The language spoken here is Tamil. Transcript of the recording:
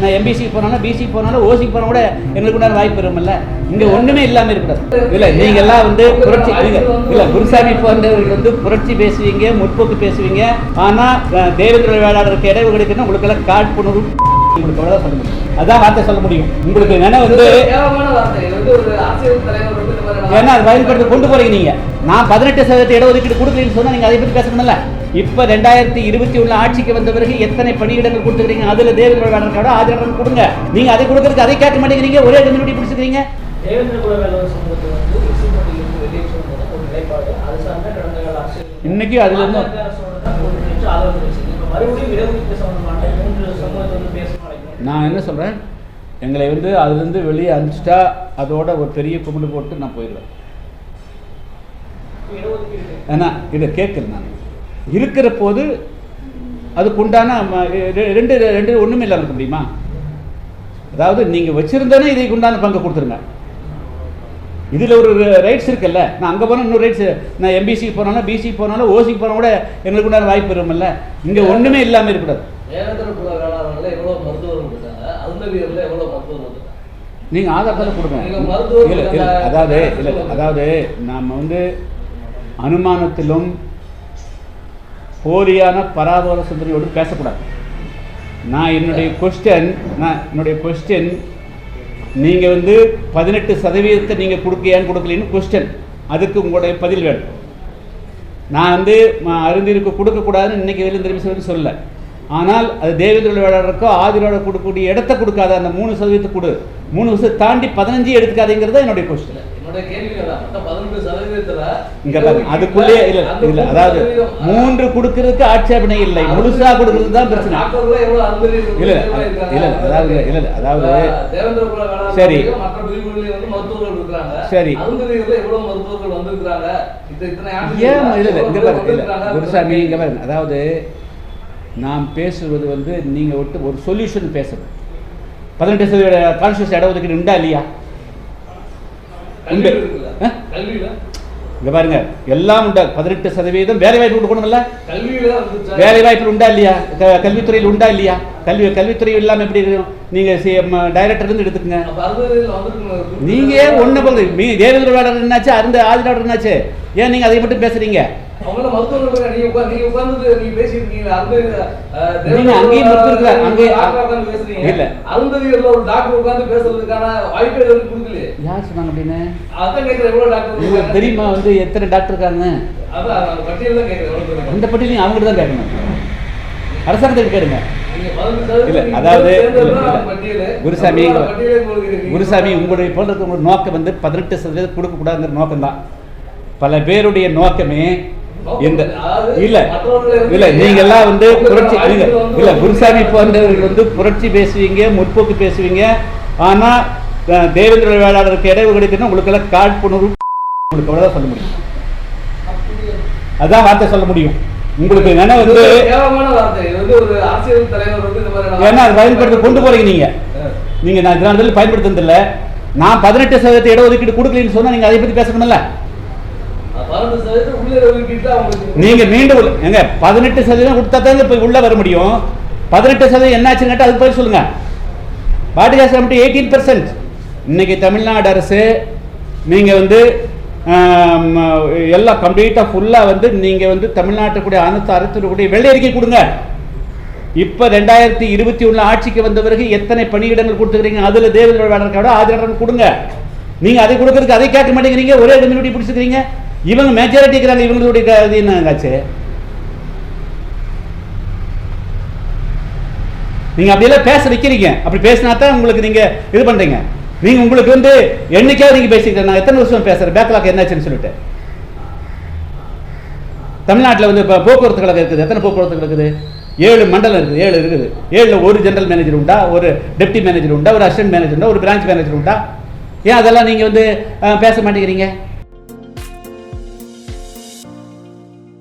நான் எம்பிசி போனாலும் பிசி போனாலும் ஓசிக்கு போனால் கூட எங்களுக்கு உண்டான வாய்ப்பு வரும்ல. இங்கே ஒன்றுமே இல்லாமல் இருக்கக்கூடாது. இல்லை நீங்கள்லாம் வந்து புரட்சி இல்லை குருசாமி போன்றவர்கள் வந்து புரட்சி பேசுவீங்க, முற்போக்கு பேசுவீங்க. ஆனால் தேவேந்திர வேளாளருக்கு இடைவு கிடைக்கணும் உங்களுக்கெல்லாம் காழ்ப்புணர்வு உங்களுக்கு அவ்வளோதான் சொல்ல முடியும். அதான் வார்த்தை சொல்ல முடியும். உங்களுக்கு நினைவு வந்து ஏன்னா அது பயன்படுத்தி கொண்டு போறீங்க. நீங்க நான் 18% இடஒதுக்கீடு கொடுக்கலன்னு சொன்னா நீங்க அதை பற்றி பேசணும்ல. இப்ப 2021 ஆட்சிக்கு வந்த பிறகு எத்தனை பணியிடங்கள் கொடுத்துக்கிறீங்க, அதுல தேவேந்திர வேளாளர்களோட ஆதரவு கொடுங்க. நீங்க அதை கொடுக்கறதுக்கு அதை கேட்க மாட்டேங்கிறீங்க, ஒரே கம்யூனிட்டி பிடிச்சிக்கிறீங்க. இன்னைக்கு அதுல இருந்து நான் என்ன சொல்றேன், எங்களை வந்து அதுலேருந்து வெளியே அனுப்பிச்சிட்டா அதோட ஒரு பெரிய கும்பிடு போட்டு நான் போயிடுவேன். ஏன்னா இதை கேட்கல நான் இருக்கிற போது அதுக்கு உண்டான ரெண்டு ஒன்றுமே இல்லாமல் இருக்க முடியுமா? அதாவது நீங்கள் வச்சுருந்தோன்னே இதுக்கு உண்டான பங்கு கொடுத்துருங்க. இதில் ஒரு ரைட்ஸ் இருக்குல்ல. நான் அங்கே போனால் இன்னொரு ரைட்ஸ், நான் எம்பிசி போனாலும் பிசி போனாலும் ஓசிக்கு போனால் கூட எங்களுக்கு உண்டான வாய்ப்பு வரும்ல. இங்கே ஒன்றுமே இல்லாமல் இருக்கக்கூடாது. நீங்கள் ஆதாரத்தை கொடுங்க. அதாவது நாம் வந்து அனுமானத்திலும் போலியான பராபர சிந்தனையோடு பேசக்கூடாது. என்னுடைய கொஸ்டின் நீங்கள் வந்து 18% நீங்கள் கொடுக்கையான்னு கொடுக்கலன்னு கொஸ்டின், அதுக்கு உங்களுடைய பதில் வேணும். நான் வந்து அருந்திற்கு கொடுக்கக்கூடாதுன்னு இன்றைக்கி வெளியே திரும்பி சொல்லலை. ஆனால் அது தேவேந்திர வேளாளருக்கோ ஆதிரோட கொடுக்கக்கூடிய இடத்த கொடுக்காத அந்த 3% கொடு, 3% தாண்டி 15 எடுத்துக்காதீங்கிறது என்னுடைய கொஸ்டின். அதுக்குள்ளே இல்லை, அதாவது 3 கொடுக்கறதுக்கு ஆட்சேபனை இல்லை, முழுசா கொடுக்கறது தான் பிரச்சனை. அதாவது சரி சரி குருசாமி இங்க பாருங்க. அதாவது நாம் பேசுவது வந்து நீங்கள் விட்டு ஒரு சொல்யூஷன் பேசணும். 18% கான்ஸ்டியூஷன் இடஒதுக்கீடு உண்டா இல்லையா? உண்டு. இங்க பாருங்க எல்லாம் உண்டா. 18% வேலை வாய்ப்பு கொடுக்கணும்ல. வேலை வாய்ப்பு உண்டா இல்லையா? கல்வித்துறையில் உண்டா இல்லையா? கல்வித்துறை இல்லாமல் எப்படி இருக்கும்? நீங்க டைரக்டர் இருந்து எடுத்துக்கங்க. நீங்க ஏன் ஒண்ணு போகுது? தேவேந்திர வேளாளர் என்னாச்சு, அந்த ஆதிராளர் என்னாச்சு? ஏன் நீங்க அதை மட்டும் பேசுறீங்க? தெரியுமா வந்து எத்தனை டாக்டர் இருக்காங்க? அந்த பட்டியலையும் அவங்ககிட்ட தான் கேட்கணும், அரசாங்கத்தை கேளுங்க. இல்ல அதாவது குருசாமி உங்களுடைய போன்ற உங்களோட நோக்கம் வந்து 18% கொடுக்க கூடாதுங்கிற நோக்கம் தான். பல பேருடைய நோக்கமே இந்த இல்ல இல்ல நீங்க எல்லாம் வந்து புரட்சி இல்ல குருசாமி போன்றவர்கள் வந்து புரட்சி பேசுவீங்க, முற்போக்கு பேசுவீங்க. ஆனா தேவேந்திர வேளாளருக்கு இடைவு கிடைக்கணும் உங்களுக்கெல்லாம் காழ்ப்புணர்வு உங்களுக்கு அவ்வளவுதான் சொல்ல முடியும். அதான் வார்த்தை சொல்ல முடியும். உங்களுக்கு நினைவு வந்து ஏன்னா அது பயன்படுத்த கொண்டு போறீங்க. நீங்க நான் இதனால பயன்படுத்துறது இல்லை. நான் 18% இடஒதுக்கீடு கொடுக்கலன்னு சொன்னா நீங்க அதை பத்தி பேசணும்ல. நீங்க மீண்டும் எங்க 18% கொடுத்தா தான் இப்ப உள்ள வர முடியும். 18% என்னாச்சுன்னு கேட்டா அதுக்கு பதில் சொல்லுங்க. What is 18%? இன்னைக்கு தமிழ்நாடு அரசு நீங்க வந்து எல்லாம் கம்ப்ளீட்டா ஃபுல்லா வந்து நீங்க வந்து தமிழ்நாட்டுக்குடைய அனைத்து அரசுடைய வெள்ளை அறிக்கை கொடுங்க. இப்ப 2021 ஆட்சிக்கு வந்த பிறகு எத்தனை பணியிடங்கள் கொடுத்துக்கிறீங்க, அதுல தேவேந்திர வேளாளர்களோட ஆதரவு கொடுங்க. நீங்க அதை கொடுக்கறதுக்கு அதை கேட்க மாட்டேங்கிறீங்க, ஒரே கம்யூனிட்டி பிடிச்சிக்கிறீங்க. இவங்க மெஜாரிட்டி இருக்கிறாங்க, இவங்களுடைய என்னாச்சு? நீங்க அப்படியெல்லாம் பேச வைக்கிறீங்க. அப்படி பேசினா தான் உங்களுக்கு நீங்க இது பண்றீங்க. நீங்க உங்களுக்கு வந்து என்னைக்காவது நீங்க பேசிக்கிறேன், நான் எத்தனை வருஷம் பேசுறேன் பேக்லாக் என்னாச்சுன்னு சொல்லிட்டு. தமிழ்நாட்டில் வந்து இப்போ போக்குவரத்து கழகம் இருக்குது. எத்தனை போக்குவரத்து இருக்குது? 7 மண்டலம் இருக்குது. 7 இருக்குது. 7ல் ஒரு ஜெனரல் மேனேஜர் உண்டா, ஒரு டெப்டி மேனேஜர் உண்டா, ஒரு அசிஸ்டன்ட் மேனேஜர் உண்டா, ஒரு பிரான்ச் மேனேஜர் உண்டா? ஏன் அதெல்லாம் நீங்க வந்து பேச மாட்டேங்கிறீங்க?